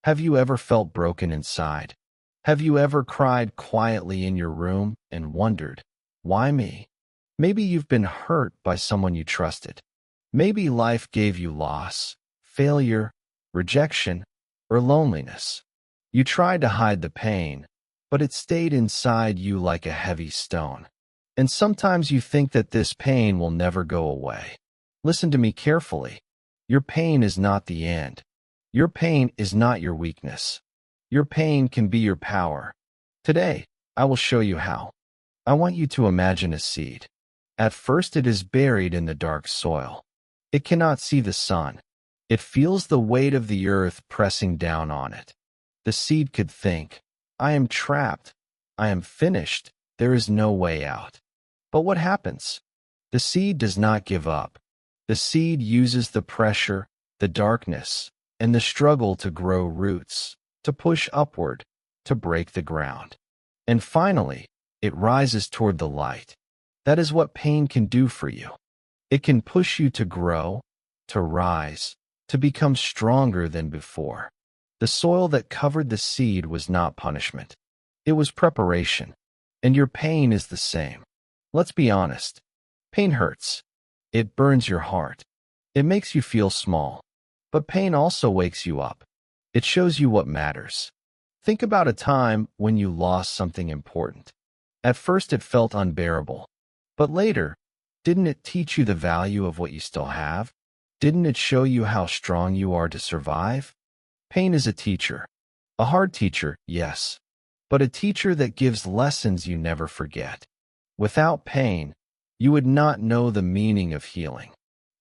Have you ever felt broken inside? Have you ever cried quietly in your room and wondered, why me? Maybe you've been hurt by someone you trusted. Maybe life gave you loss, failure, rejection, or loneliness. You tried to hide the pain, but it stayed inside you like a heavy stone. And sometimes you think that this pain will never go away. Listen to me carefully. Your pain is not the end. Your pain is not your weakness. Your pain can be your power. Today, I will show you how. I want you to imagine a seed. At first, it is buried in the dark soil. It cannot see the sun. It feels the weight of the earth pressing down on it. The seed could think, I am trapped. I am finished. There is no way out. But what happens? The seed does not give up. The seed uses the pressure, the darkness, and the struggle to grow roots, to push upward, to break the ground. And finally, it rises toward the light. That is what pain can do for you. It can push you to grow, to rise, to become stronger than before. The soil that covered the seed was not punishment. It was preparation. And your pain is the same. Let's be honest. Pain hurts. It burns your heart. It makes you feel small. But pain also wakes you up. It shows you what matters. Think about a time when you lost something important. At first it felt unbearable. But later, didn't it teach you the value of what you still have? Didn't it show you how strong you are to survive? Pain is a teacher. A hard teacher, yes. But a teacher that gives lessons you never forget. Without pain, you would not know the meaning of healing.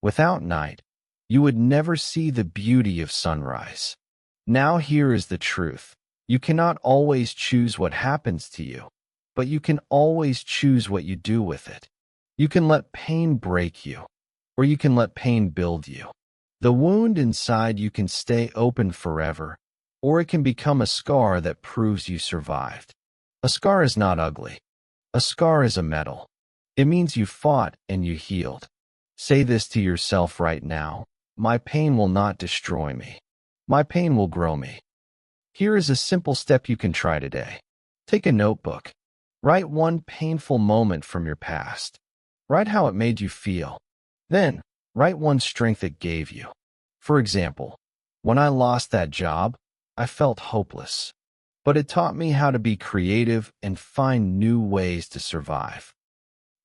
Without night, you would never see the beauty of sunrise. Now here is the truth. You cannot always choose what happens to you, but you can always choose what you do with it. You can let pain break you, or you can let pain build you. The wound inside you can stay open forever, or it can become a scar that proves you survived. A scar is not ugly. A scar is a medal. It means you fought and you healed. Say this to yourself right now. My pain will not destroy me. My pain will grow me. Here is a simple step you can try today. Take a notebook. Write one painful moment from your past. Write how it made you feel. Then, write one strength it gave you. For example, when I lost that job, I felt hopeless. But it taught me how to be creative and find new ways to survive.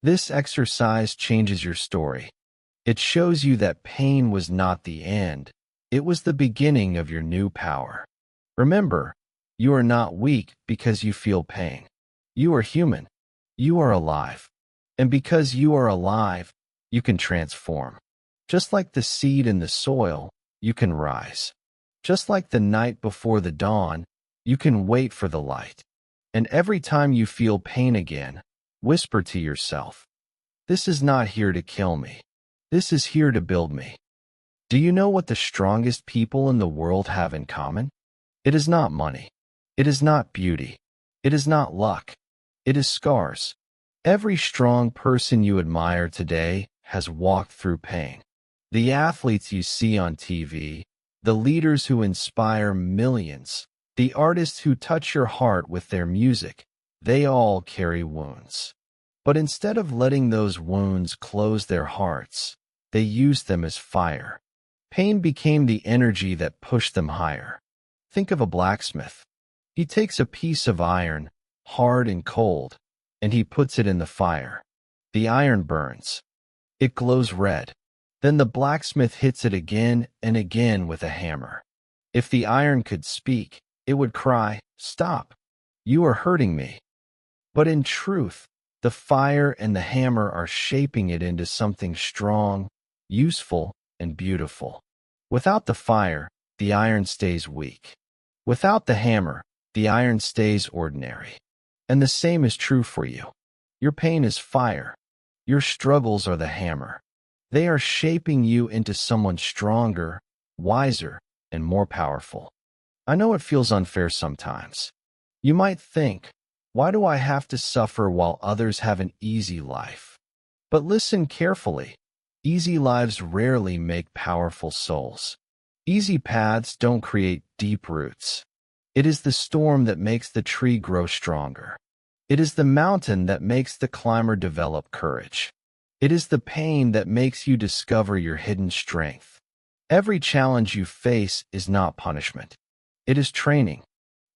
This exercise changes your story. It shows you that pain was not the end. It was the beginning of your new power. Remember, you are not weak because you feel pain. You are human. You are alive. And because you are alive, you can transform. Just like the seed in the soil, you can rise. Just like the night before the dawn, you can wait for the light. And every time you feel pain again, whisper to yourself, this is not here to kill me. This is here to build me. Do you know what the strongest people in the world have in common? It is not money. It is not beauty. It is not luck. It is scars. Every strong person you admire today has walked through pain. The athletes you see on TV, the leaders who inspire millions, the artists who touch your heart with their music, they all carry wounds. But instead of letting those wounds close their hearts, they used them as fire. Pain became the energy that pushed them higher. Think of a blacksmith. He takes a piece of iron, hard and cold, and he puts it in the fire. The iron burns. It glows red. Then the blacksmith hits it again and again with a hammer. If the iron could speak, it would cry, "Stop! You are hurting me." But in truth, the fire and the hammer are shaping it into something strong, useful, and beautiful. Without the fire, the iron stays weak. Without the hammer, the iron stays ordinary. And the same is true for you. Your pain is fire. Your struggles are the hammer. They are shaping you into someone stronger, wiser, and more powerful. I know it feels unfair sometimes. You might think, why do I have to suffer while others have an easy life? But listen carefully. Easy lives rarely make powerful souls. Easy paths don't create deep roots. It is the storm that makes the tree grow stronger. It is the mountain that makes the climber develop courage. It is the pain that makes you discover your hidden strength. Every challenge you face is not punishment. It is training.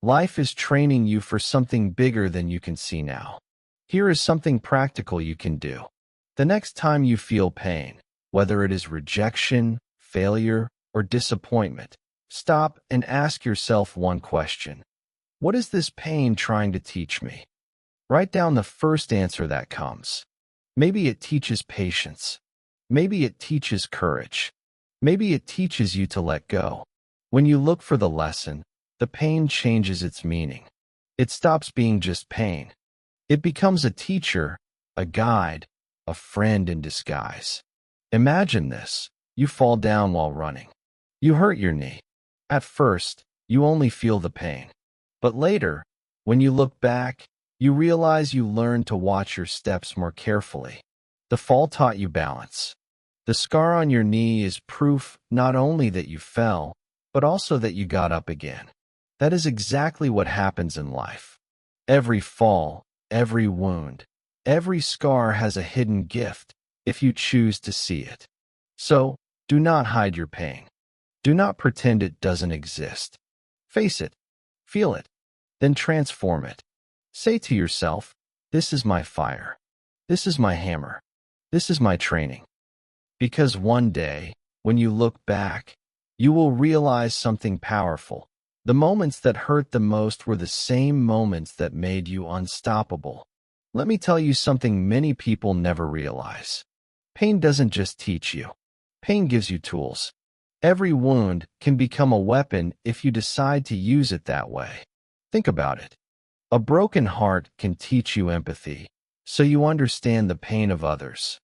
Life is training you for something bigger than you can see now. Here is something practical you can do. The next time you feel pain, whether it is rejection, failure, or disappointment, stop and ask yourself one question. What is this pain trying to teach me? Write down the first answer that comes. Maybe it teaches patience. Maybe it teaches courage. Maybe it teaches you to let go. When you look for the lesson, the pain changes its meaning. It stops being just pain. It becomes a teacher, a guide, a friend in disguise. Imagine this. You fall down while running. You hurt your knee. At first, you only feel the pain. But later, when you look back, you realize you learned to watch your steps more carefully. The fall taught you balance. The scar on your knee is proof not only that you fell, but also that you got up again. That is exactly what happens in life. Every fall, every wound, every scar has a hidden gift if you choose to see it. So, do not hide your pain. Do not pretend it doesn't exist. Face it, feel it, then transform it. Say to yourself, this is my fire. This is my hammer. This is my training. Because one day, when you look back, you will realize something powerful. The moments that hurt the most were the same moments that made you unstoppable. Let me tell you something many people never realize. Pain doesn't just teach you. Pain gives you tools. Every wound can become a weapon if you decide to use it that way. Think about it. A broken heart can teach you empathy, so you understand the pain of others.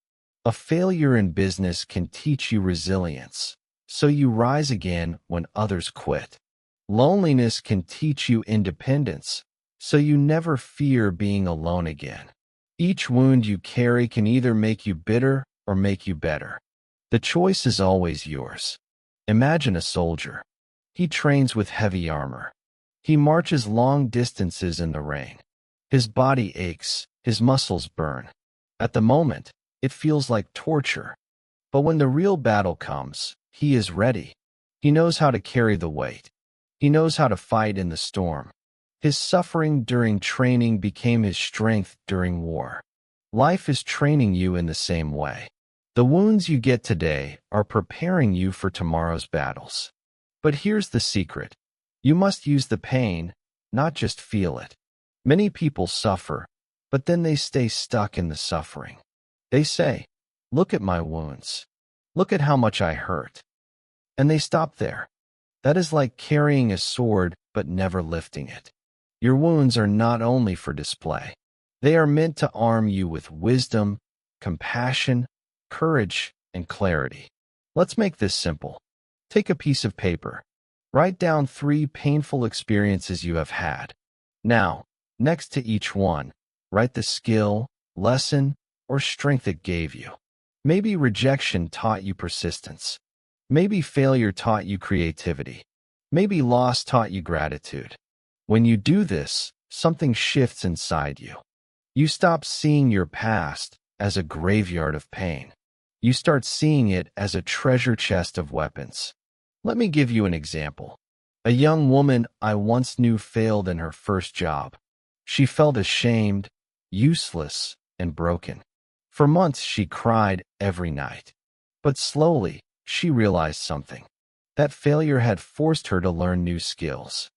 A failure in business can teach you resilience, so you rise again when others quit. Loneliness can teach you independence, so you never fear being alone again. Each wound you carry can either make you bitter or make you better. The choice is always yours. Imagine a soldier. He trains with heavy armor. He marches long distances in the rain. His body aches, his muscles burn. At the moment, it feels like torture. But when the real battle comes, he is ready. He knows how to carry the weight. He knows how to fight in the storm. His suffering during training became his strength during war. Life is training you in the same way. The wounds you get today are preparing you for tomorrow's battles. But here's the secret. You must use the pain, not just feel it. Many people suffer, but then they stay stuck in the suffering. They say, look at my wounds. Look at how much I hurt. And they stop there. That is like carrying a sword but never lifting it. Your wounds are not only for display. They are meant to arm you with wisdom, compassion, courage, and clarity. Let's make this simple. Take a piece of paper. Write down 3 painful experiences you have had. Now, next to each one, write the skill, lesson, or strength it gave you. Maybe rejection taught you persistence. Maybe failure taught you creativity. Maybe loss taught you gratitude. When you do this, something shifts inside you. You stop seeing your past as a graveyard of pain. You start seeing it as a treasure chest of weapons. Let me give you an example. A young woman I once knew failed in her first job. She felt ashamed, useless, and broken. For months she cried every night. But slowly, she realized something. That failure had forced her to learn new skills.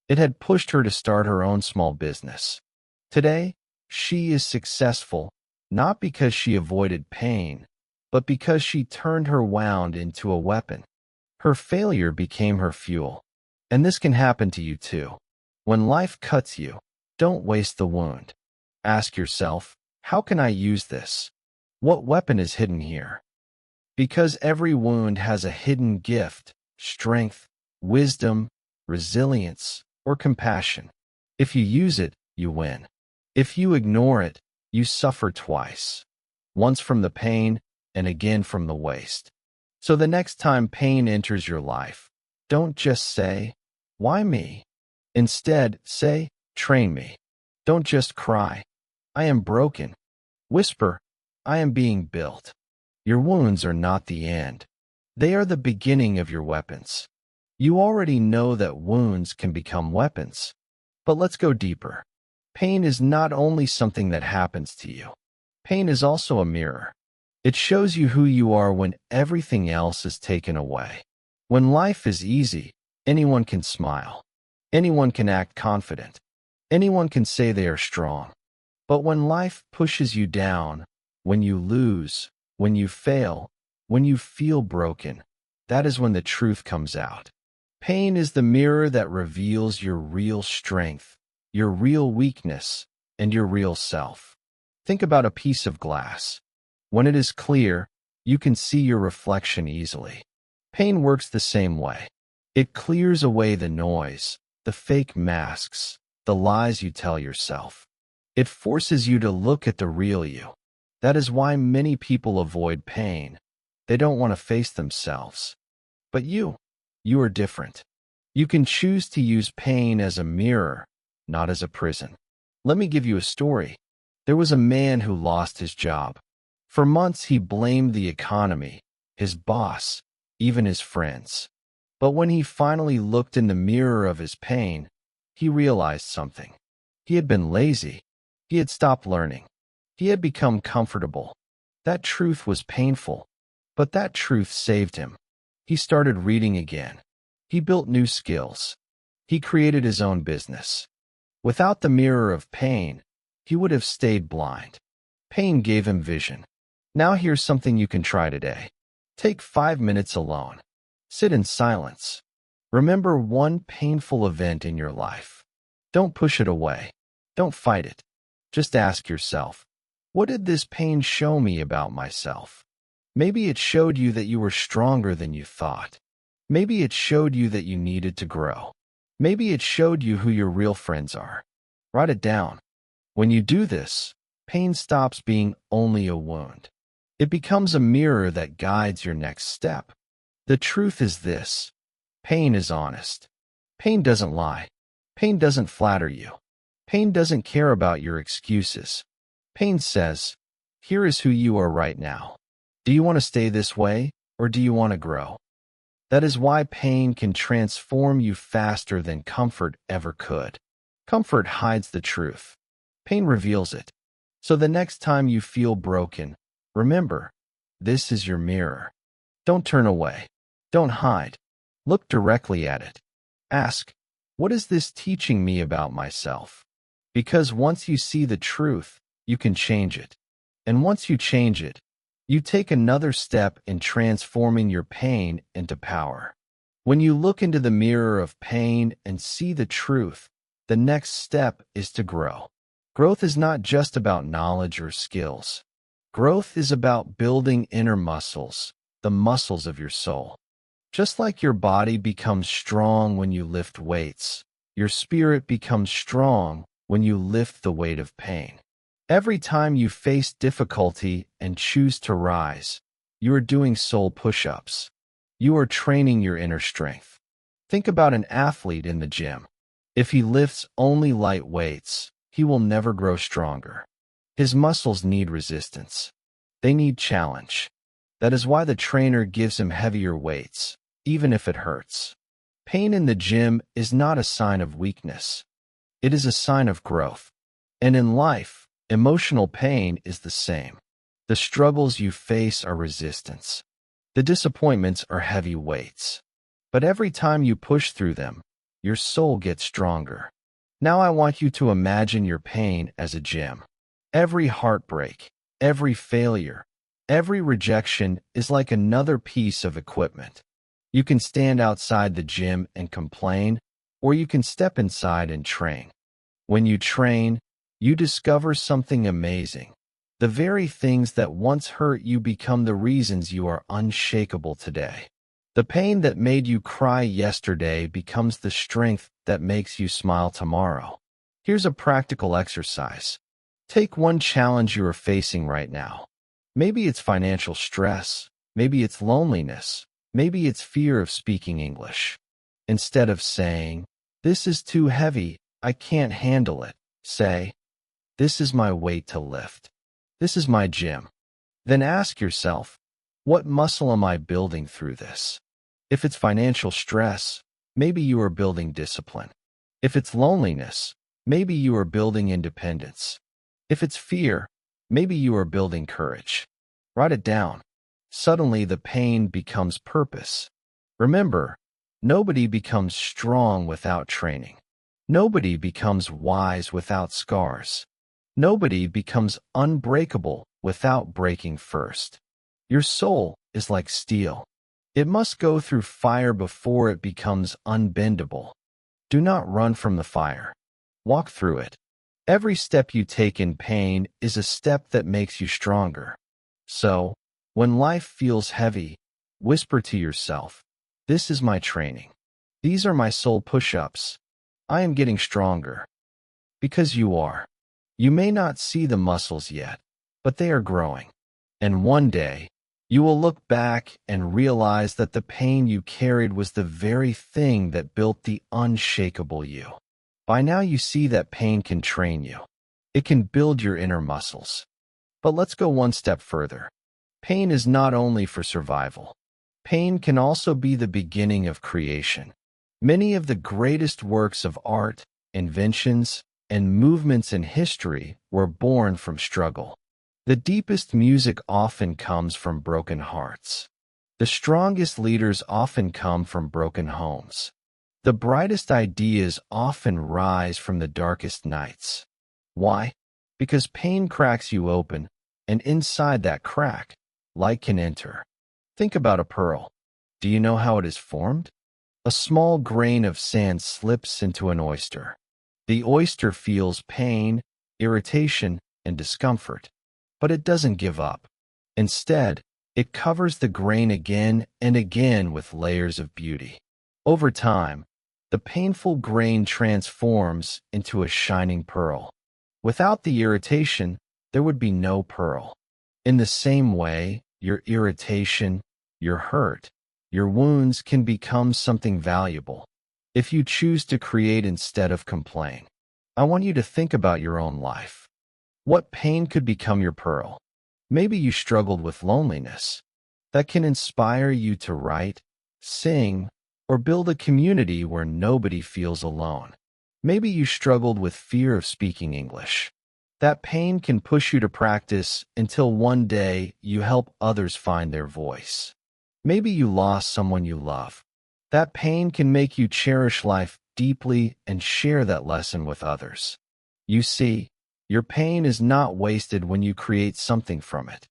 It had pushed her to start her own small business. Today, she is successful, not because she avoided pain, but because she turned her wound into a weapon. Her failure became her fuel. And this can happen to you too. When life cuts you, don't waste the wound. Ask yourself, how can I use this? What weapon is hidden here? Because every wound has a hidden gift, strength, wisdom, resilience, or compassion. If you use it, you win. If you ignore it, you suffer twice. Once from the pain, and again from the waste. So the next time pain enters your life, Don't just say, "Why me?" Instead, say, "Train me." Don't just cry, "I am broken." Whisper, "I am being built." Your wounds are not the end. They are the beginning of your weapons. You already know that wounds can become weapons. But let's go deeper. Pain is not only something that happens to you. Pain is also a mirror. It shows you who you are when everything else is taken away. When life is easy, anyone can smile. Anyone can act confident. Anyone can say they are strong. But when life pushes you down, when you lose, when you fail, when you feel broken, that is when the truth comes out. Pain is the mirror that reveals your real strength, your real weakness, and your real self. Think about a piece of glass. When it is clear, you can see your reflection easily. Pain works the same way. It clears away the noise, the fake masks, the lies you tell yourself. It forces you to look at the real you. That is why many people avoid pain. They don't want to face themselves. But you are different. You can choose to use pain as a mirror, not as a prison. Let me give you a story. There was a man who lost his job. For months he blamed the economy, his boss, even his friends. But when he finally looked in the mirror of his pain, he realized something. He had been lazy. He had stopped learning. He had become comfortable. That truth was painful, but that truth saved him. He started reading again. He built new skills. He created his own business. Without the mirror of pain, he would have stayed blind. Pain gave him vision. Now here's something you can try today. Take 5 minutes alone. Sit in silence. Remember one painful event in your life. Don't push it away. Don't fight it. Just ask yourself, what did this pain show me about myself? Maybe it showed you that you were stronger than you thought. Maybe it showed you that you needed to grow. Maybe it showed you who your real friends are. Write it down. When you do this, pain stops being only a wound. It becomes a mirror that guides your next step. The truth is this: pain is honest. Pain doesn't lie. Pain doesn't flatter you. Pain doesn't care about your excuses. Pain says, here is who you are right now. Do you want to stay this way, or do you want to grow? That is why pain can transform you faster than comfort ever could. Comfort hides the truth. Pain reveals it. So the next time you feel broken, remember, this is your mirror. Don't turn away. Don't hide. Look directly at it. Ask, what is this teaching me about myself? Because once you see the truth, you can change it. And once you change it, you take another step in transforming your pain into power. When you look into the mirror of pain and see the truth, the next step is to grow. Growth is not just about knowledge or skills. Growth is about building inner muscles, the muscles of your soul. Just like your body becomes strong when you lift weights, your spirit becomes strong when you lift the weight of pain. Every time you face difficulty and choose to rise, you are doing soul push-ups. You are training your inner strength. Think about an athlete in the gym. If he lifts only light weights, he will never grow stronger. His muscles need resistance. They need challenge. That is why the trainer gives him heavier weights, even if it hurts. Pain in the gym is not a sign of weakness. It is a sign of growth. And in life, emotional pain is the same. The struggles you face are resistance. The disappointments are heavy weights. But every time you push through them, your soul gets stronger. Now I want you to imagine your pain as a gym. Every heartbreak, every failure, every rejection is like another piece of equipment. You can stand outside the gym and complain, or you can step inside and train. When you train, you discover something amazing. The very things that once hurt you become the reasons you are unshakable today. The pain that made you cry yesterday becomes the strength that makes you smile tomorrow. Here's a practical exercise. Take one challenge you are facing right now. Maybe it's financial stress. Maybe it's loneliness. Maybe it's fear of speaking English. Instead of saying, "This is too heavy, I can't handle it," say, "This is my weight to lift. This is my gym." Then ask yourself, what muscle am I building through this? If it's financial stress, maybe you are building discipline. If it's loneliness, maybe you are building independence. If it's fear, maybe you are building courage. Write it down. Suddenly the pain becomes purpose. Remember, nobody becomes strong without training. Nobody becomes wise without scars. Nobody becomes unbreakable without breaking first. Your soul is like steel. It must go through fire before it becomes unbendable. Do not run from the fire. Walk through it. Every step you take in pain is a step that makes you stronger. So, when life feels heavy, whisper to yourself, "This is my training. These are my soul push-ups. I am getting stronger." Because you are. You may not see the muscles yet, but they are growing. And one day, you will look back and realize that the pain you carried was the very thing that built the unshakable you. By now you see that pain can train you. It can build your inner muscles. But let's go one step further. Pain is not only for survival. Pain can also be the beginning of creation. Many of the greatest works of art, inventions, and movements in history were born from struggle. The deepest music often comes from broken hearts. The strongest leaders often come from broken homes. The brightest ideas often rise from the darkest nights. Why? Because pain cracks you open, and inside that crack, light can enter. Think about a pearl. Do you know how it is formed? A small grain of sand slips into an oyster. The oyster feels pain, irritation, and discomfort, but it doesn't give up. Instead, it covers the grain again and again with layers of beauty. Over time, the painful grain transforms into a shining pearl. Without the irritation, there would be no pearl. In the same way, your irritation, your hurt, your wounds can become something valuable if you choose to create instead of complain. I want you to think about your own life. What pain could become your pearl? Maybe you struggled with loneliness. That can inspire you to write, sing, or build a community where nobody feels alone. Maybe you struggled with fear of speaking English. That pain can push you to practice until one day you help others find their voice. Maybe you lost someone you love. That pain can make you cherish life deeply and share that lesson with others. You see, your pain is not wasted when you create something from it.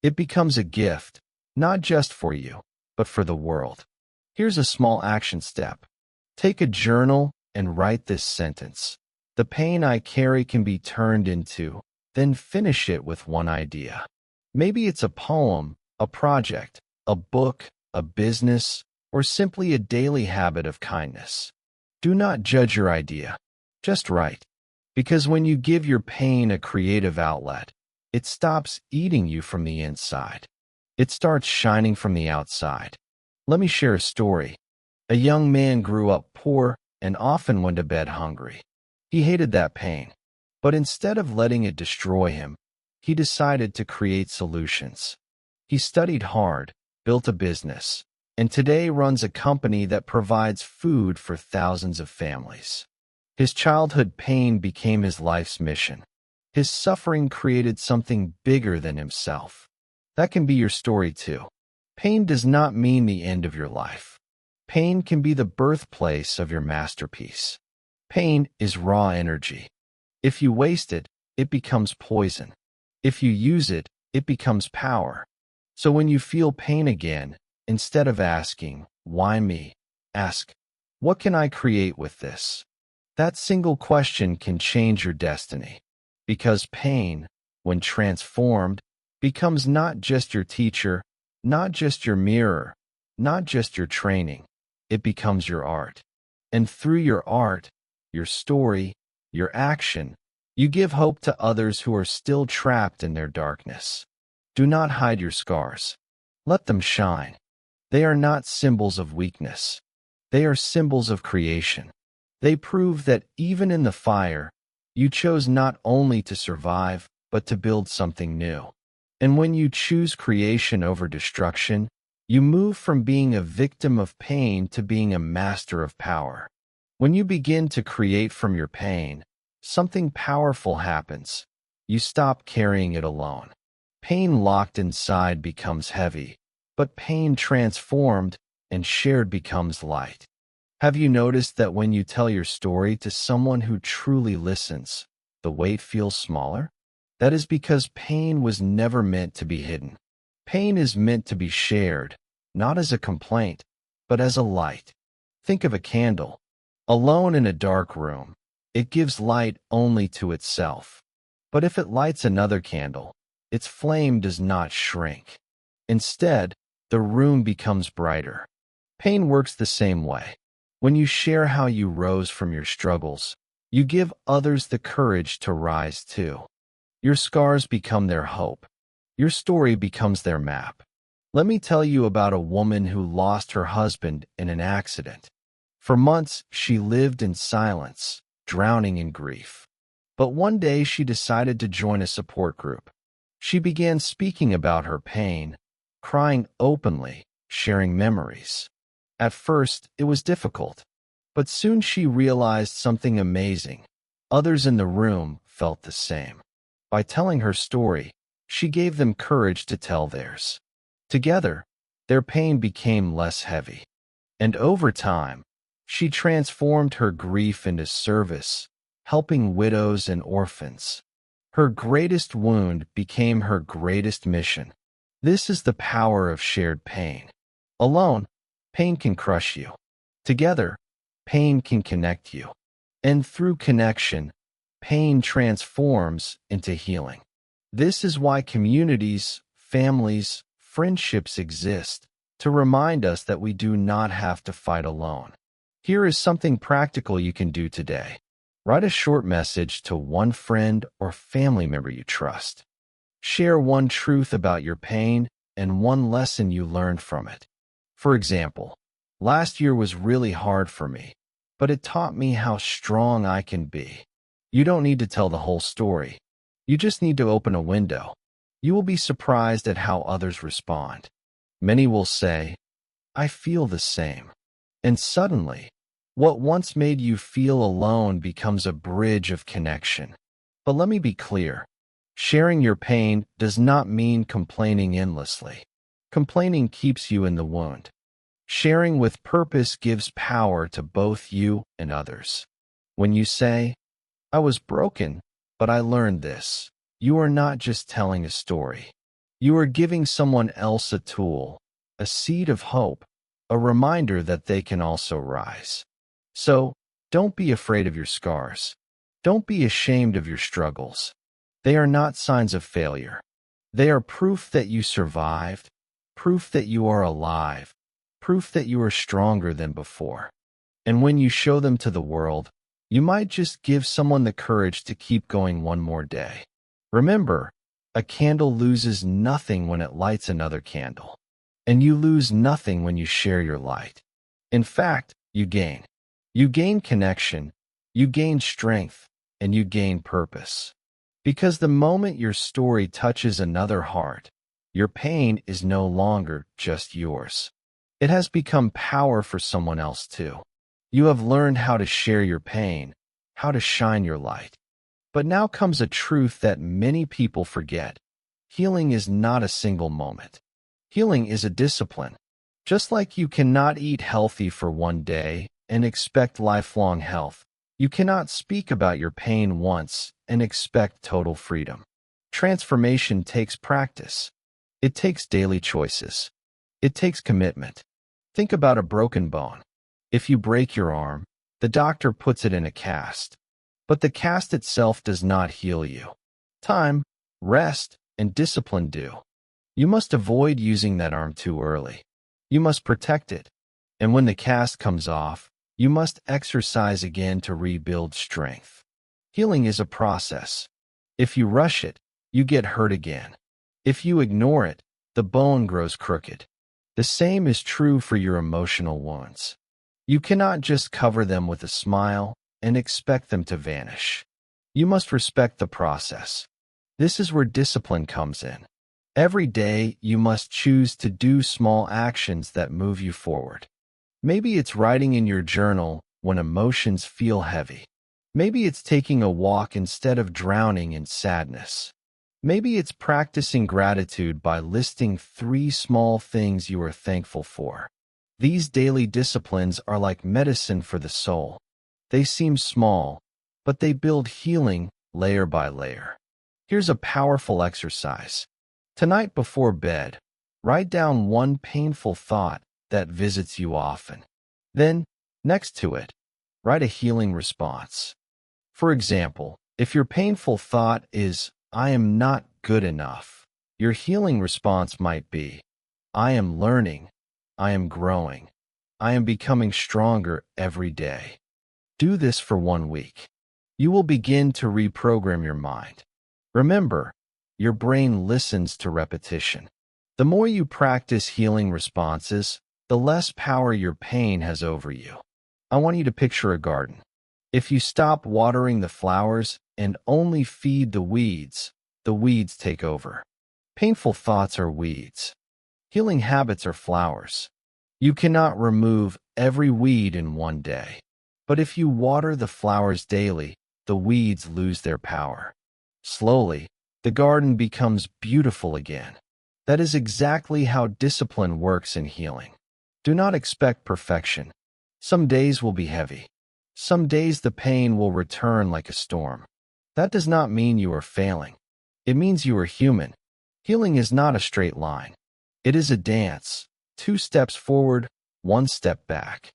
It becomes a gift, not just for you, but for the world. Here's a small action step. Take a journal and write this sentence. The pain I carry can be turned into, then finish it with one idea. Maybe it's a poem, a project, a book, a business, or simply a daily habit of kindness. Do not judge your idea. Just write. Because when you give your pain a creative outlet, it stops eating you from the inside. It starts shining from the outside. Let me share a story. A young man grew up poor and often went to bed hungry. He hated that pain, but instead of letting it destroy him, he decided to create solutions. He studied hard, built a business, and today runs a company that provides food for thousands of families. His childhood pain became his life's mission. His suffering created something bigger than himself. That can be your story too. Pain does not mean the end of your life. Pain can be the birthplace of your masterpiece. Pain is raw energy. If you waste it, it becomes poison. If you use it, it becomes power. So when you feel pain again, instead of asking, "Why me?" ask, "What can I create with this?" That single question can change your destiny. Because pain, when transformed, becomes not just your teacher, not just your mirror, not just your training. It becomes your art. And through your art, your story, your action, you give hope to others who are still trapped in their darkness. Do not hide your scars. Let them shine. They are not symbols of weakness. They are symbols of creation. They prove that even in the fire, you chose not only to survive, but to build something new. And when you choose creation over destruction, you move from being a victim of pain to being a master of power. When you begin to create from your pain, something powerful happens. You stop carrying it alone. Pain locked inside becomes heavy, but pain transformed and shared becomes light. Have you noticed that when you tell your story to someone who truly listens, the weight feels smaller? That is because pain was never meant to be hidden. Pain is meant to be shared, not as a complaint, but as a light. Think of a candle. Alone in a dark room, it gives light only to itself. But if it lights another candle, its flame does not shrink. Instead, the room becomes brighter. Pain works the same way. When you share how you rose from your struggles, you give others the courage to rise too. Your scars become their hope. Your story becomes their map. Let me tell you about a woman who lost her husband in an accident. For months, she lived in silence, drowning in grief. But one day she decided to join a support group. She began speaking about her pain, crying openly, sharing memories. At first, it was difficult, but soon she realized something amazing. Others in the room felt the same. By telling her story, she gave them courage to tell theirs. Together, their pain became less heavy. And over time, she transformed her grief into service, helping widows and orphans. Her greatest wound became her greatest mission. This is the power of shared pain. Alone, pain can crush you. Together, pain can connect you. And through connection, pain transforms into healing. This is why communities, families, friendships exist, to remind us that we do not have to fight alone. Here is something practical you can do today. Write a short message to one friend or family member you trust. Share one truth about your pain and one lesson you learned from it. For example, last year was really hard for me, but it taught me how strong I can be. You don't need to tell the whole story. You just need to open a window. You will be surprised at how others respond. Many will say, "I feel the same." And suddenly, what once made you feel alone becomes a bridge of connection. But let me be clear. Sharing your pain does not mean complaining endlessly. Complaining keeps you in the wound. Sharing with purpose gives power to both you and others. When you say, "I was broken, but I learned this," you are not just telling a story. You are giving someone else a tool, a seed of hope, a reminder that they can also rise. So, don't be afraid of your scars. Don't be ashamed of your struggles. They are not signs of failure. They are proof that you survived, proof that you are alive, proof that you are stronger than before. And when you show them to the world, you might just give someone the courage to keep going one more day. Remember, a candle loses nothing when it lights another candle. And you lose nothing when you share your light. In fact, you gain. You gain connection, you gain strength, and you gain purpose. Because the moment your story touches another heart, your pain is no longer just yours. It has become power for someone else too. You have learned how to share your pain, how to shine your light. But now comes a truth that many people forget. Healing is not a single moment. Healing is a discipline. Just like you cannot eat healthy for one day and expect lifelong health, you cannot speak about your pain once and expect total freedom. Transformation takes practice. It takes daily choices. It takes commitment. Think about a broken bone. If you break your arm, the doctor puts it in a cast. But the cast itself does not heal you. Time, rest, and discipline do. You must avoid using that arm too early. You must protect it. And when the cast comes off, you must exercise again to rebuild strength. Healing is a process. If you rush it, you get hurt again. If you ignore it, the bone grows crooked. The same is true for your emotional wounds. You cannot just cover them with a smile and expect them to vanish. You must respect the process. This is where discipline comes in. Every day, you must choose to do small actions that move you forward. Maybe it's writing in your journal when emotions feel heavy. Maybe it's taking a walk instead of drowning in sadness. Maybe it's practicing gratitude by listing 3 small things you are thankful for. These daily disciplines are like medicine for the soul. They seem small, but they build healing layer by layer. Here's a powerful exercise. Tonight before bed, write down one painful thought that visits you often. Then, next to it, write a healing response. For example, if your painful thought is, "I am not good enough," your healing response might be, "I am learning, I am growing, I am becoming stronger every day." Do this for 1 week. You will begin to reprogram your mind. Remember, your brain listens to repetition. The more you practice healing responses, the less power your pain has over you. I want you to picture a garden. If you stop watering the flowers and only feed the weeds take over. Painful thoughts are weeds. Healing habits are flowers. You cannot remove every weed in one day. But if you water the flowers daily, the weeds lose their power. Slowly, the garden becomes beautiful again. That is exactly how discipline works in healing. Do not expect perfection. Some days will be heavy. Some days the pain will return like a storm. That does not mean you are failing. It means you are human. Healing is not a straight line. It is a dance. 2 steps forward, 1 step back.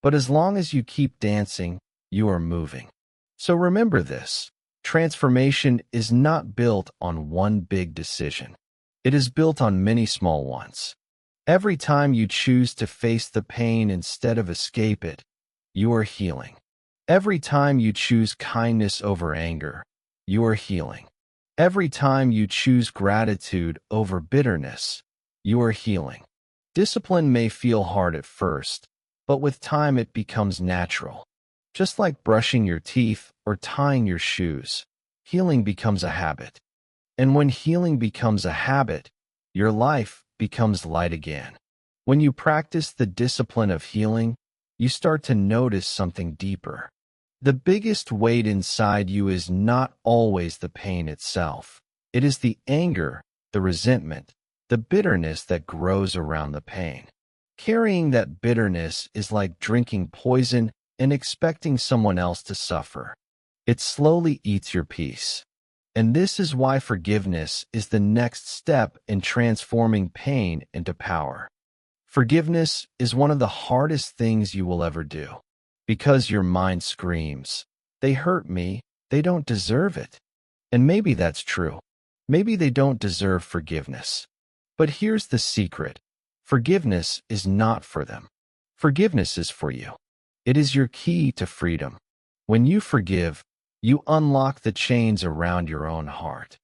But as long as you keep dancing, you are moving. So remember this. Transformation is not built on one big decision. It is built on many small ones. Every time you choose to face the pain instead of escape it, you are healing. Every time you choose kindness over anger, you are healing. Every time you choose gratitude over bitterness, you are healing. Discipline may feel hard at first, but with time it becomes natural. Just like brushing your teeth or tying your shoes, healing becomes a habit. And when healing becomes a habit, your life becomes light again. When you practice the discipline of healing, you start to notice something deeper. The biggest weight inside you is not always the pain itself. It is the anger, the resentment, the bitterness that grows around the pain. Carrying that bitterness is like drinking poison and expecting someone else to suffer. It slowly eats your peace. And this is why forgiveness is the next step in transforming pain into power. Forgiveness is one of the hardest things you will ever do. Because your mind screams, "They hurt me, they don't deserve it." And maybe that's true. Maybe they don't deserve forgiveness. But here's the secret. Forgiveness is not for them. Forgiveness is for you. It is your key to freedom. When you forgive, you unlock the chains around your own heart.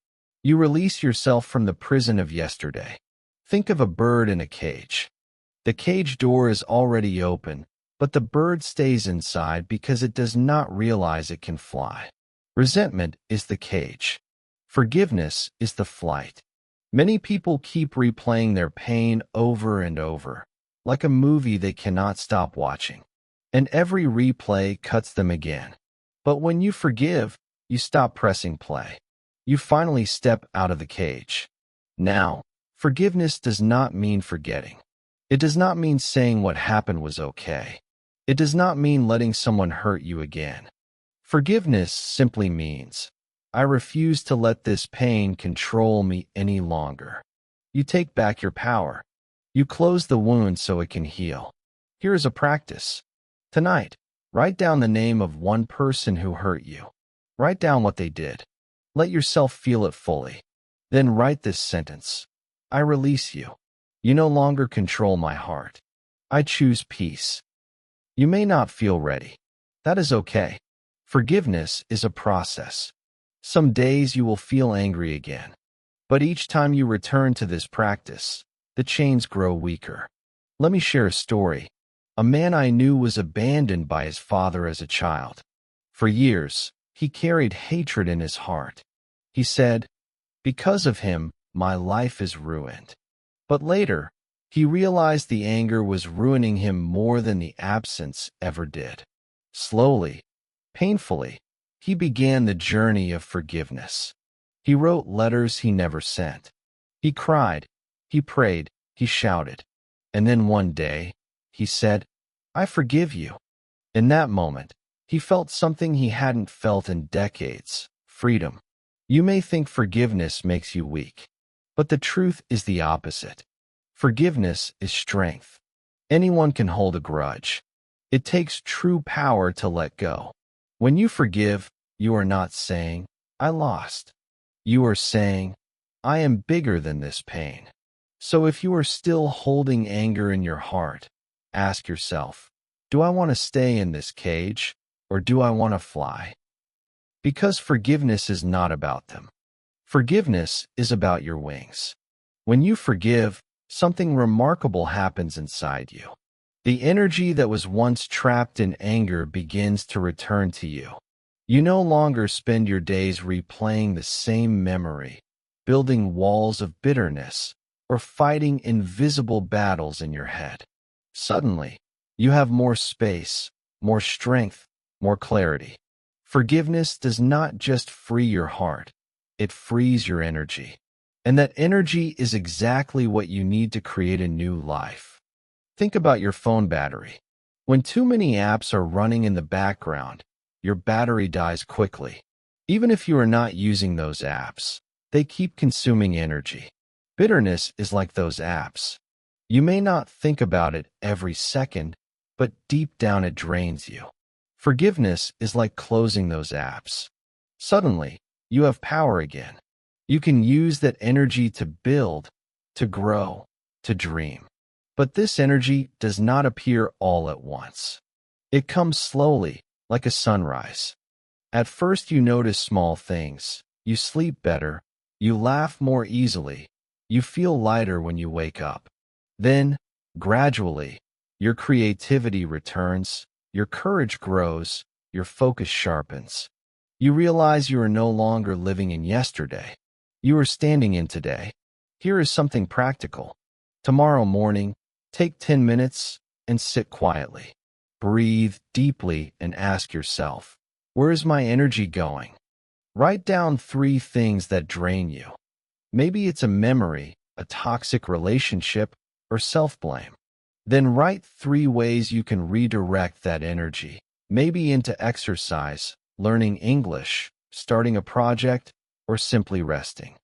You release yourself from the prison of yesterday. Think of a bird in a cage. The cage door is already open, but the bird stays inside because it does not realize it can fly. Resentment is the cage. Forgiveness is the flight. Many people keep replaying their pain over and over, like a movie they cannot stop watching. And every replay cuts them again. But when you forgive, you stop pressing play. You finally step out of the cage. Now, forgiveness does not mean forgetting. It does not mean saying what happened was okay. It does not mean letting someone hurt you again. Forgiveness simply means, I refuse to let this pain control me any longer. You take back your power. You close the wound so it can heal. Here is a practice. Tonight, write down the name of one person who hurt you. Write down what they did. Let yourself feel it fully. Then write this sentence. I release you. You no longer control my heart. I choose peace. You may not feel ready. That is okay. Forgiveness is a process. Some days you will feel angry again. But each time you return to this practice, the chains grow weaker. Let me share a story. A man I knew was abandoned by his father as a child. For years, he carried hatred in his heart. He said, "Because of him, my life is ruined." But later, he realized the anger was ruining him more than the absence ever did. Slowly, painfully, he began the journey of forgiveness. He wrote letters he never sent. He cried, he prayed, he shouted. And then one day, he said, "I forgive you." In that moment, he felt something he hadn't felt in decades: freedom. You may think forgiveness makes you weak, but the truth is the opposite. Forgiveness is strength. Anyone can hold a grudge. It takes true power to let go. When you forgive, you are not saying, "I lost." You are saying, "I am bigger than this pain." So if you are still holding anger in your heart, ask yourself, do I want to stay in this cage, or do I want to fly? Because forgiveness is not about them. Forgiveness is about your wings. When you forgive, something remarkable happens inside you. The energy that was once trapped in anger begins to return to you. You no longer spend your days replaying the same memory, building walls of bitterness, or fighting invisible battles in your head. Suddenly, you have more space, more strength, more clarity. Forgiveness does not just free your heart, it frees your energy. And that energy is exactly what you need to create a new life. Think about your phone battery. When too many apps are running in the background, your battery dies quickly. Even if you are not using those apps, they keep consuming energy. Bitterness is like those apps. You may not think about it every second, but deep down it drains you. Forgiveness is like closing those apps. Suddenly, you have power again. You can use that energy to build, to grow, to dream. But this energy does not appear all at once. It comes slowly, like a sunrise. At first you notice small things. You sleep better. You laugh more easily. You feel lighter when you wake up. Then, gradually, your creativity returns, your courage grows, your focus sharpens. You realize you are no longer living in yesterday. You are standing in today. Here is something practical. Tomorrow morning, take 10 minutes and sit quietly. Breathe deeply and ask yourself, where is my energy going? Write down 3 things that drain you. Maybe it's a memory, a toxic relationship, or self-blame. Then write 3 ways you can redirect that energy, maybe into exercise, learning English, starting a project, or simply resting.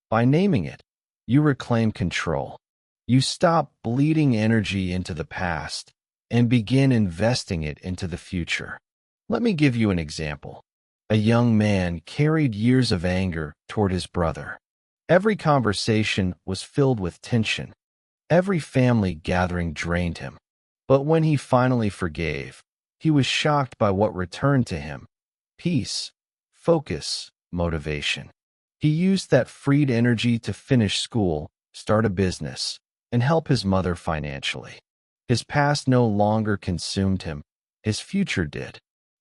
By naming it, you reclaim control. You stop bleeding energy into the past and begin investing it into the future. Let me give you an example. A young man carried years of anger toward his brother. Every conversation was filled with tension. Every family gathering drained him. But when he finally forgave, he was shocked by what returned to him: peace, focus, motivation. He used that freed energy to finish school, start a business, and help his mother financially. His past no longer consumed him. His future did.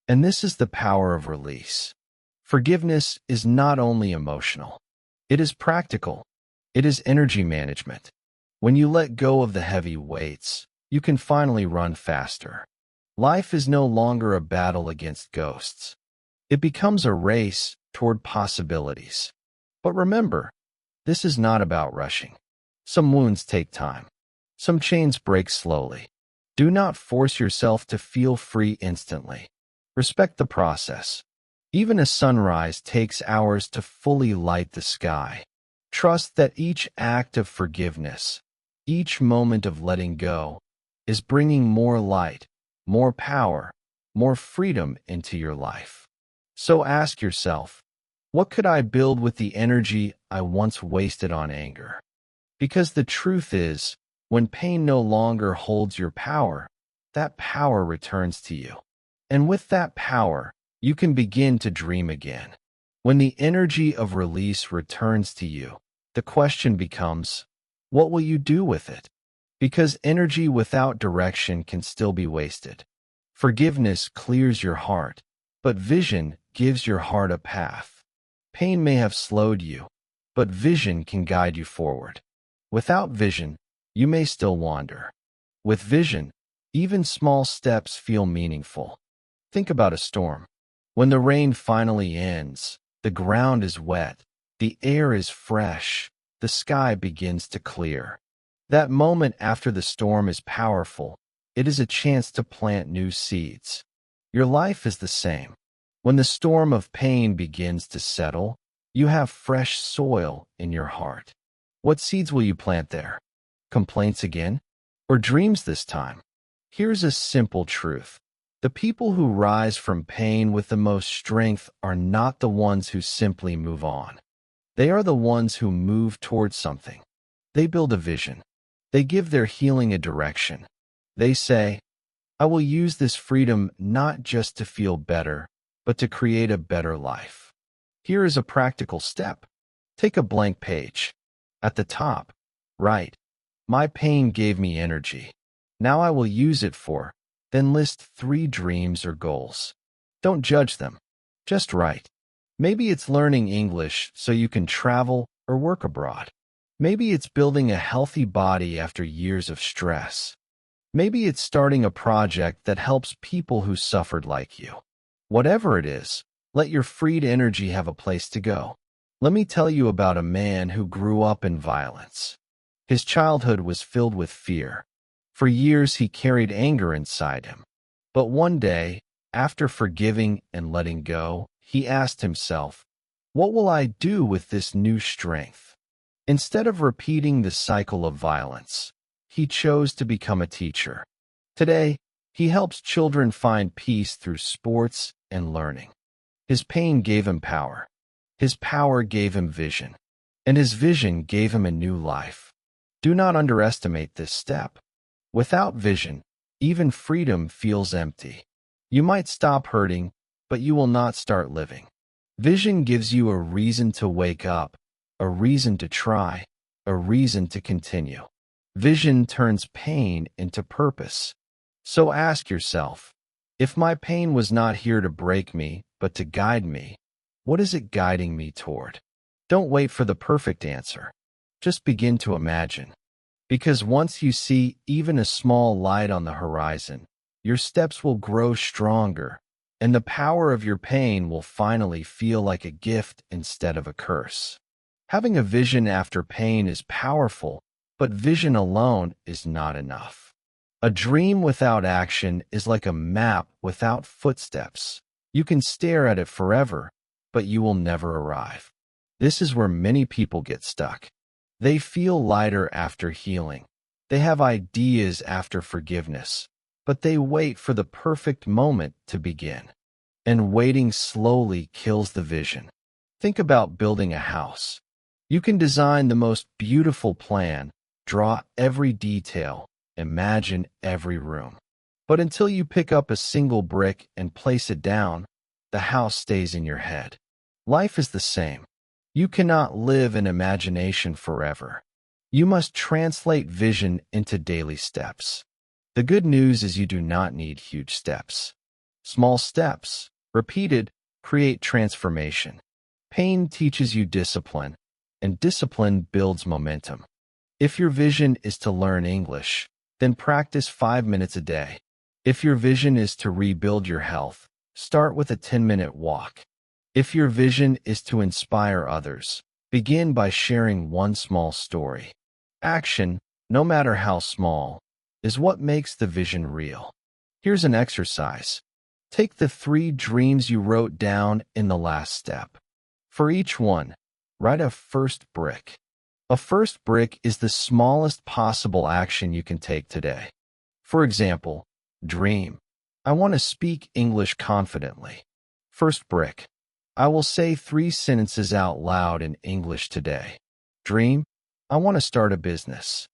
And this is the power of release. Forgiveness is not only emotional. It is practical. It is energy management. When you let go of the heavy weights, you can finally run faster. Life is no longer a battle against ghosts. It becomes a race toward possibilities. But remember, this is not about rushing. Some wounds take time. Some chains break slowly. Do not force yourself to feel free instantly. Respect the process. Even a sunrise takes hours to fully light the sky. Trust that each act of forgiveness, each moment of letting go, is bringing more light, more power, more freedom into your life. So ask yourself, what could I build with the energy I once wasted on anger? Because the truth is, when pain no longer holds your power, that power returns to you. And with that power, you can begin to dream again. When the energy of release returns to you, the question becomes, what will you do with it? Because energy without direction can still be wasted. Forgiveness clears your heart, but vision gives your heart a path. Pain may have slowed you, but vision can guide you forward. Without vision, you may still wander. With vision, even small steps feel meaningful. Think about a storm. When the rain finally ends, the ground is wet, the air is fresh, the sky begins to clear. That moment after the storm is powerful. It is a chance to plant new seeds. Your life is the same. When the storm of pain begins to settle, you have fresh soil in your heart. What seeds will you plant there? Complaints again? Or dreams this time? Here's a simple truth. The people who rise from pain with the most strength are not the ones who simply move on. They are the ones who move towards something. They build a vision. They give their healing a direction. They say, I will use this freedom not just to feel better, but to create a better life. Here is a practical step. Take a blank page. At the top, write, my pain gave me energy. Now I will use it for, then list 3 dreams or goals. Don't judge them. Just write. Maybe it's learning English so you can travel or work abroad. Maybe it's building a healthy body after years of stress. Maybe it's starting a project that helps people who suffered like you. Whatever it is, let your freed energy have a place to go. Let me tell you about a man who grew up in violence. His childhood was filled with fear. For years he carried anger inside him. But one day, after forgiving and letting go, he asked himself, what will I do with this new strength? Instead of repeating the cycle of violence, he chose to become a teacher. Today, he helps children find peace through sports and learning. His pain gave him power. His power gave him vision. And his vision gave him a new life. Do not underestimate this step. Without vision, even freedom feels empty. You might stop hurting, but you will not start living. Vision gives you a reason to wake up, a reason to try, a reason to continue. Vision turns pain into purpose. So ask yourself, if my pain was not here to break me, but to guide me, what is it guiding me toward? Don't wait for the perfect answer. Just begin to imagine. Because once you see even a small light on the horizon, your steps will grow stronger, and the power of your pain will finally feel like a gift instead of a curse. Having a vision after pain is powerful, but vision alone is not enough. A dream without action is like a map without footsteps. You can stare at it forever, but you will never arrive. This is where many people get stuck. They feel lighter after healing. They have ideas after forgiveness, but they wait for the perfect moment to begin. And waiting slowly kills the vision. Think about building a house. You can design the most beautiful plan, draw every detail, imagine every room. But until you pick up a single brick and place it down, the house stays in your head. Life is the same. You cannot live in imagination forever. You must translate vision into daily steps. The good news is you do not need huge steps. Small steps, repeated, create transformation. Pain teaches you discipline, and discipline builds momentum. If your vision is to learn English, then practice 5 minutes a day. If your vision is to rebuild your health, start with a 10-minute walk. If your vision is to inspire others, begin by sharing one small story. Action, no matter how small, is what makes the vision real. Here's an exercise. Take the 3 dreams you wrote down in the last step. For each one, write a first brick. A first brick is the smallest possible action you can take today. For example, dream, I want to speak English confidently. First brick, I will say 3 sentences out loud in English today. Dream, I want to start a business.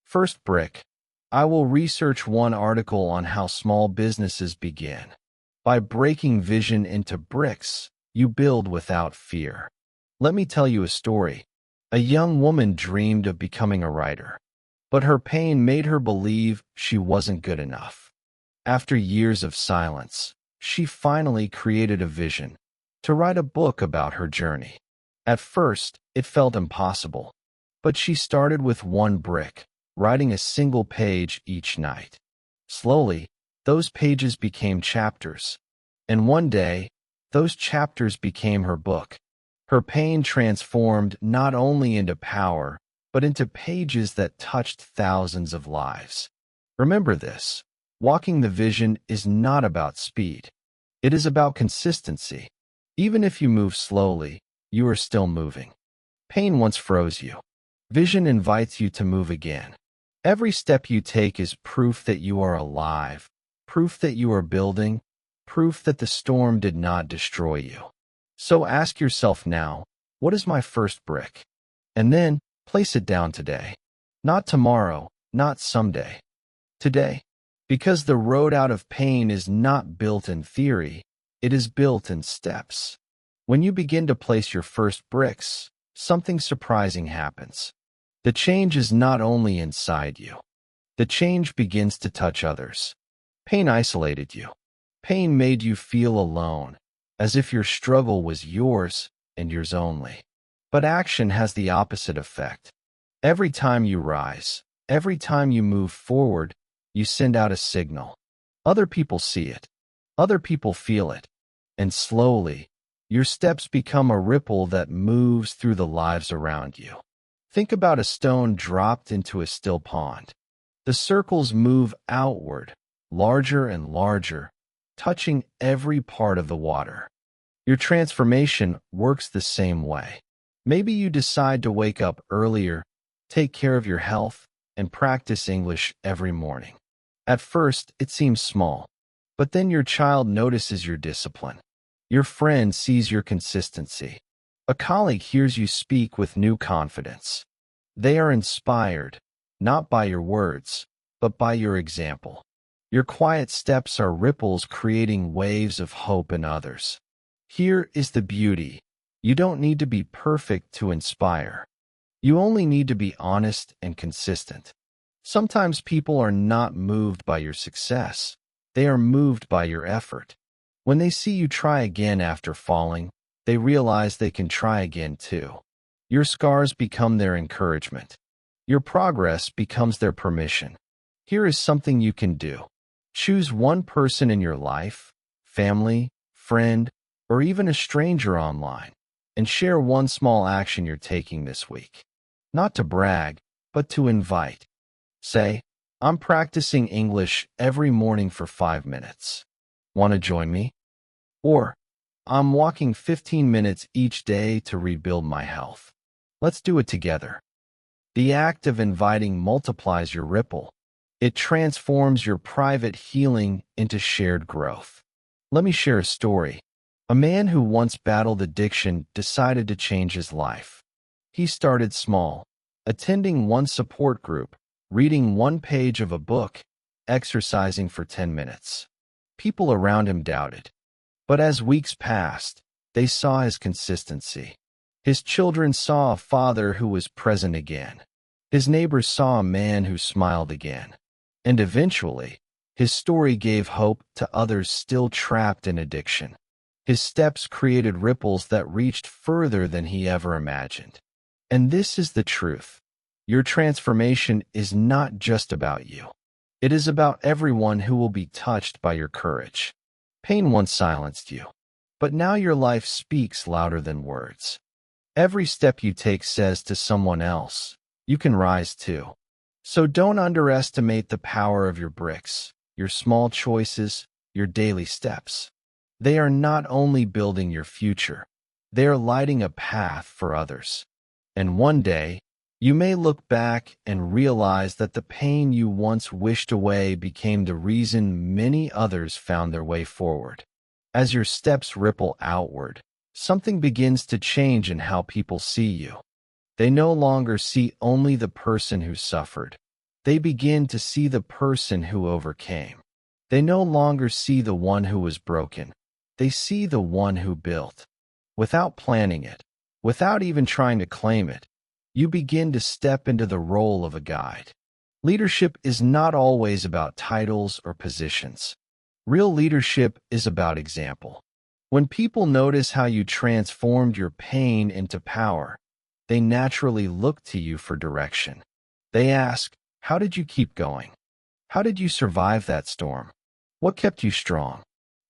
First brick, I will research 1 article on how small businesses begin. By breaking vision into bricks, you build without fear. Let me tell you a story. A young woman dreamed of becoming a writer. but her pain made her believe she wasn't good enough. After years of silence, she finally created a vision to write a book about her journey. At first, it felt impossible, but she started with one brick, writing a single page each night. Slowly, those pages became chapters, and one day, those chapters became her book. Her pain transformed not only into power, but into pages that touched thousands of lives. Remember this: walking the vision is not about speed. It is about consistency. Even if you move slowly, you are still moving. Pain once froze you. Vision invites you to move again. Every step you take is proof that you are alive, proof that you are building, proof that the storm did not destroy you. So ask yourself now, what is my first brick? And then place it down today. Not tomorrow, not someday. Today. Because the road out of pain is not built in theory, it is built in steps. When you begin to place your first bricks, something surprising happens. The change is not only inside you. The change begins to touch others. Pain isolated you. Pain made you feel alone, as if your struggle was yours and yours only. But action has the opposite effect. Every time you rise, every time you move forward, you send out a signal. Other people see it. Other people feel it. And slowly, your steps become a ripple that moves through the lives around you. Think about a stone dropped into a still pond. The circles move outward, larger and larger, touching every part of the water. Your transformation works the same way. Maybe you decide to wake up earlier, take care of your health, and practice English every morning. At first, it seems small, but then your child notices your discipline. Your friend sees your consistency. A colleague hears you speak with new confidence. They are inspired, not by your words, but by your example. Your quiet steps are ripples creating waves of hope in others. Here is the beauty. You don't need to be perfect to inspire. You only need to be honest and consistent. Sometimes people are not moved by your success. They are moved by your effort. When they see you try again after falling, they realize they can try again too. Your scars become their encouragement. Your progress becomes their permission. Here is something you can do. Choose one person in your life, family, friend, or even a stranger online, and share one small action you're taking this week. Not to brag, but to invite. Say, I'm practicing English every morning for 5 minutes. Want to join me? Or, I'm walking 15 minutes each day to rebuild my health. Let's do it together. The act of inviting multiplies your ripple. It transforms your private healing into shared growth. Let me share a story. A man who once battled addiction decided to change his life. He started small, attending one support group, reading one page of a book, exercising for 10 minutes. People around him doubted. But as weeks passed, they saw his consistency. His children saw a father who was present again. His neighbors saw a man who smiled again. And eventually, his story gave hope to others still trapped in addiction. His steps created ripples that reached further than he ever imagined. And this is the truth. Your transformation is not just about you. It is about everyone who will be touched by your courage. Pain once silenced you, but now your life speaks louder than words. Every step you take says to someone else, you can rise too. So don't underestimate the power of your bricks, your small choices, your daily steps. They are not only building your future, they are lighting a path for others. And one day, you may look back and realize that the pain you once wished away became the reason many others found their way forward. As your steps ripple outward, something begins to change in how people see you. They no longer see only the person who suffered. They begin to see the person who overcame. They no longer see the one who was broken. They see the one who built. Without planning it, without even trying to claim it, you begin to step into the role of a guide. Leadership is not always about titles or positions. Real leadership is about example. When people notice how you transformed your pain into power, they naturally look to you for direction. They ask, how did you keep going? How did you survive that storm? What kept you strong?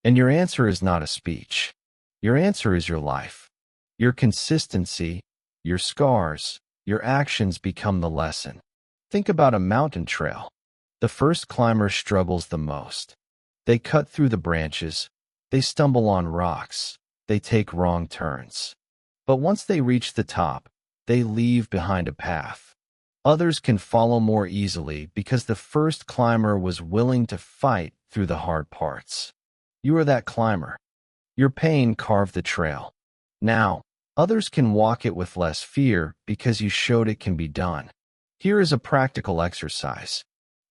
And your answer is not a speech. Your answer is your life. Your consistency, your scars, your actions become the lesson. Think about a mountain trail. The first climber struggles the most. They cut through the branches. They stumble on rocks. They take wrong turns. But once they reach the top, they leave behind a path. Others can follow more easily because the first climber was willing to fight through the hard parts. You are that climber. Your pain carved the trail. Now, others can walk it with less fear because you showed it can be done. Here is a practical exercise.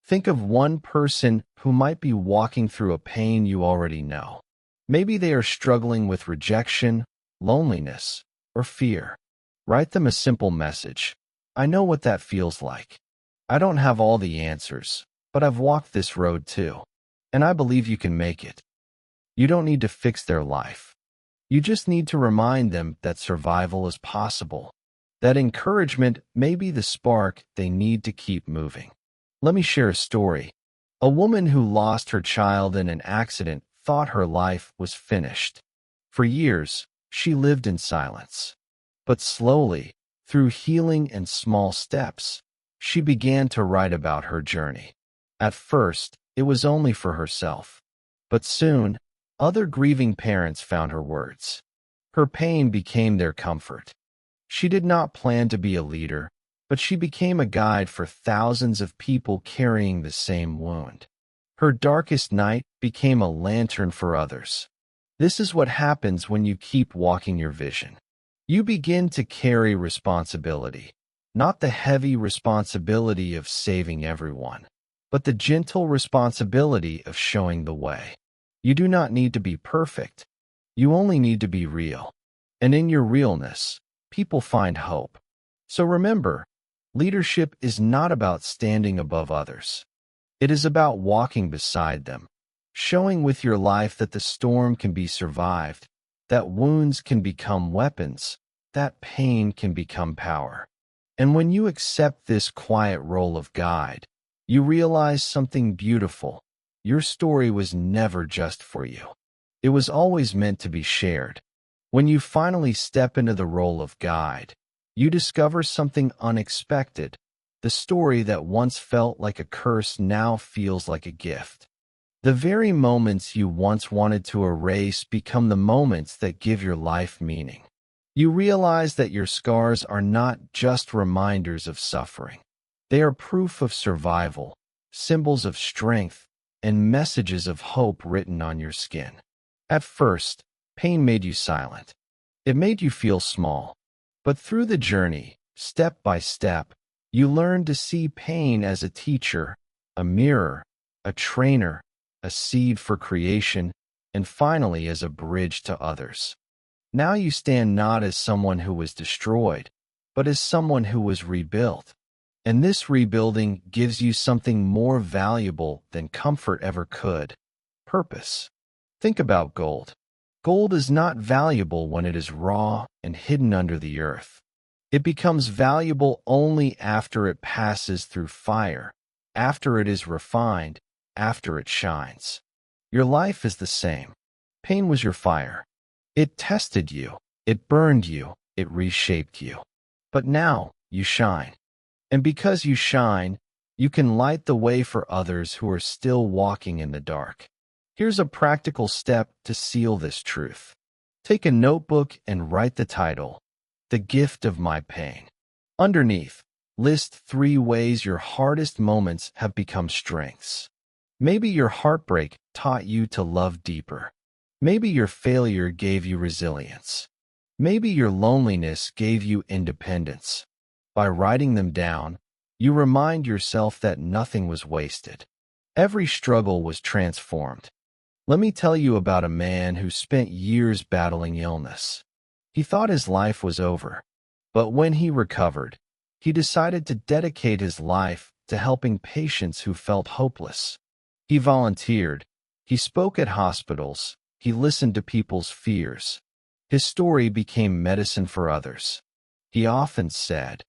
Think of one person who might be walking through a pain you already know. Maybe they are struggling with rejection, loneliness, or fear. Write them a simple message. I know what that feels like. I don't have all the answers, but I've walked this road too, and I believe you can make it. You don't need to fix their life. You just need to remind them that survival is possible. That encouragement may be the spark they need to keep moving. Let me share a story. A woman who lost her child in an accident thought her life was finished. For years, she lived in silence. But slowly, through healing and small steps, she began to write about her journey. At first, it was only for herself. But soon, other grieving parents found her words. Her pain became their comfort. She did not plan to be a leader, but she became a guide for thousands of people carrying the same wound. Her darkest night became a lantern for others. This is what happens when you keep walking your vision. You begin to carry responsibility, not the heavy responsibility of saving everyone, but the gentle responsibility of showing the way. You do not need to be perfect. You only need to be real. And in your realness, people find hope. So remember, leadership is not about standing above others. It is about walking beside them, showing with your life that the storm can be survived, that wounds can become weapons, that pain can become power. And when you accept this quiet role of guide, you realize something beautiful. Your story was never just for you. It was always meant to be shared. When you finally step into the role of guide, you discover something unexpected. The story that once felt like a curse now feels like a gift. The very moments you once wanted to erase become the moments that give your life meaning. You realize that your scars are not just reminders of suffering. They are proof of survival, symbols of strength, and messages of hope written on your skin. At first, pain made you silent. It made you feel small. But through the journey, step by step, you learn to see pain as a teacher, a mirror, a trainer, a seed for creation, and finally as a bridge to others. Now you stand not as someone who was destroyed, but as someone who was rebuilt. And this rebuilding gives you something more valuable than comfort ever could: purpose. Think about gold. Gold is not valuable when it is raw and hidden under the earth. It becomes valuable only after it passes through fire, after it is refined, after it shines. Your life is the same. Pain was your fire. It tested you, it burned you, it reshaped you. But now you shine. And because you shine, you can light the way for others who are still walking in the dark. Here's a practical step to seal this truth. Take a notebook and write the title, The Gift of My Pain. Underneath, list 3 ways your hardest moments have become strengths. Maybe your heartbreak taught you to love deeper. Maybe your failure gave you resilience. Maybe your loneliness gave you independence. By writing them down, you remind yourself that nothing was wasted. Every struggle was transformed. Let me tell you about a man who spent years battling illness. He thought his life was over, but when he recovered, he decided to dedicate his life to helping patients who felt hopeless. He volunteered. He spoke at hospitals. He listened to people's fears. His story became medicine for others. He often said,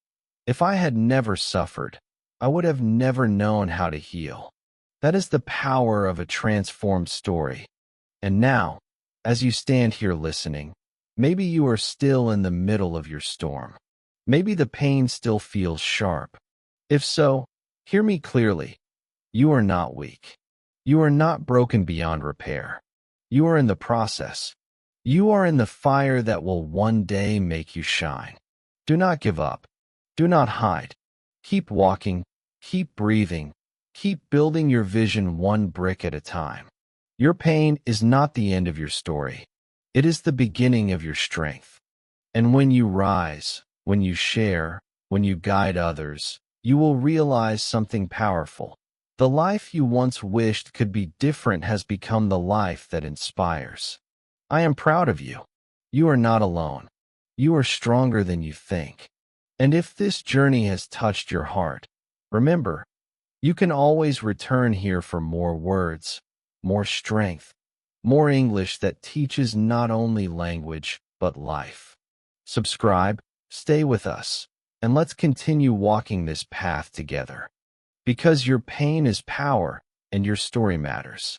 "If I had never suffered, I would have never known how to heal." That is the power of a transformed story. And now, as you stand here listening, maybe you are still in the middle of your storm. Maybe the pain still feels sharp. If so, hear me clearly. You are not weak. You are not broken beyond repair. You are in the process. You are in the fire that will one day make you shine. Do not give up. Do not hide. Keep walking. Keep breathing. Keep building your vision one brick at a time. Your pain is not the end of your story. It is the beginning of your strength. And when you rise, when you share, when you guide others, you will realize something powerful. The life you once wished could be different has become the life that inspires. I am proud of you. You are not alone. You are stronger than you think. And if this journey has touched your heart, remember, you can always return here for more words, more strength, more English that teaches not only language, but life. Subscribe, stay with us, and let's continue walking this path together. Because your pain is power, and your story matters.